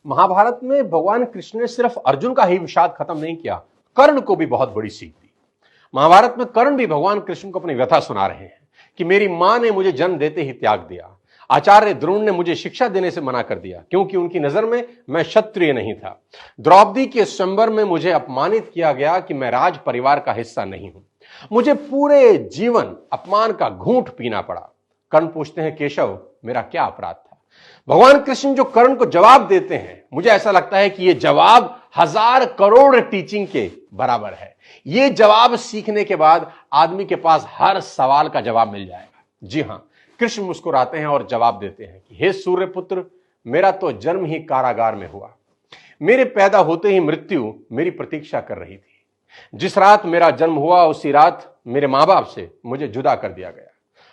महाभारत में भगवान कृष्ण ने सिर्फ अर्जुन का ही विषाद खत्म नहीं किया, कर्ण को भी बहुत बड़ी सीख दी। महाभारत में कर्ण भी भगवान कृष्ण को अपनी व्यथा सुना रहे हैं कि मेरी मां ने मुझे जन्म देते ही त्याग दिया, आचार्य द्रोण ने मुझे शिक्षा देने से मना कर दिया क्योंकि उनकी नजर में मैं क्षत्रिय नहीं था। द्रौपदी के स्वयंवर में मुझे अपमानित किया गया कि मैं राज परिवार का हिस्सा नहीं हूं। मुझे पूरे जीवन अपमान का घूंट पीना पड़ा। कर्ण पूछते हैं, केशव मेरा क्या अपराध था? भगवान कृष्ण जो कर्ण को जवाब देते हैं, मुझे ऐसा लगता है कि यह जवाब 1000 करोड़ टीचिंग के बराबर है। यह जवाब सीखने के बाद आदमी के पास हर सवाल का जवाब मिल जाएगा। जी हां, कृष्ण मुस्कुराते हैं और जवाब देते हैं कि हे सूर्यपुत्र, मेरा तो जन्म ही कारागार में हुआ। मेरे पैदा होते ही मृत्यु मेरी प्रतीक्षा कर रही थी। जिस रात मेरा जन्म हुआ उसी रात मेरे मां बाप से मुझे जुदा कर दिया गया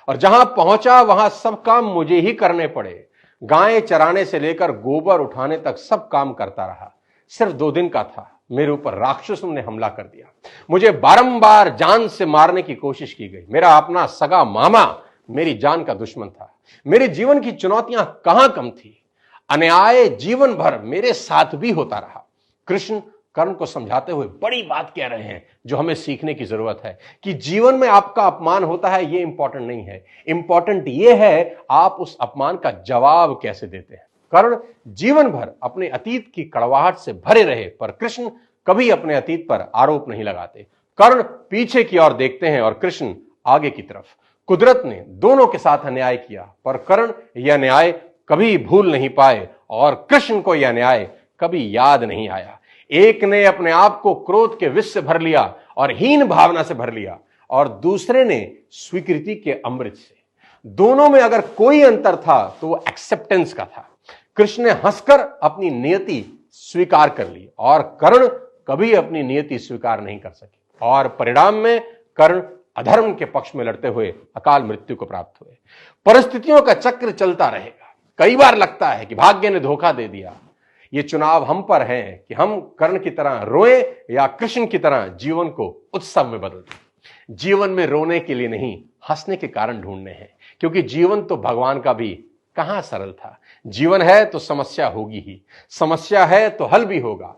और जहां पहुंचा वहां सब काम मुझे ही करने पड़े। गायें चराने से लेकर गोबर उठाने तक सब काम करता रहा। सिर्फ 2 दिन का था, मेरे ऊपर राक्षसों ने हमला कर दिया। मुझे बारंबार जान से मारने की कोशिश की गई। मेरा अपना सगा मामा मेरी जान का दुश्मन था। मेरे जीवन की चुनौतियां कहां कम थी। अन्याय जीवन भर मेरे साथ भी होता रहा। कृष्ण कर्ण को समझाते हुए बड़ी बात कह रहे हैं जो हमें सीखने की जरूरत है कि जीवन में आपका अपमान होता है, यह इंपॉर्टेंट नहीं है। इंपॉर्टेंट यह है आप उस अपमान का जवाब कैसे देते हैं। कर्ण जीवन भर अपने अतीत की कड़वाहट से भरे रहे, पर कृष्ण कभी अपने अतीत पर आरोप नहीं लगाते। कर्ण पीछे की ओर देखते हैं और कृष्ण आगे की तरफ। कुदरत ने दोनों के साथ अन्याय किया, पर कर्ण यह न्याय कभी भूल नहीं पाए और कृष्ण को यह न्याय कभी याद नहीं आया। एक ने अपने आप को क्रोध के विष से भर लिया और हीन भावना से भर लिया और दूसरे ने स्वीकृति के अमृत से। दोनों में अगर कोई अंतर था तो वो एक्सेप्टेंस का था। कृष्ण ने हंसकर अपनी नियति स्वीकार कर ली और कर्ण कभी अपनी नियति स्वीकार नहीं कर सके और परिणाम में कर्ण अधर्म के पक्ष में लड़ते हुए अकाल मृत्यु को प्राप्त हुए। परिस्थितियों का चक्र चलता रहेगा। कई बार लगता है कि भाग्य ने धोखा दे दिया। ये चुनाव हम पर है कि हम कर्ण की तरह रोएं या कृष्ण की तरह जीवन को उत्सव में बदल दें। जीवन में रोने के लिए नहीं, हंसने के कारण ढूंढने हैं, क्योंकि जीवन तो भगवान का भी कहां सरल था। जीवन है तो समस्या होगी ही, समस्या है तो हल भी होगा।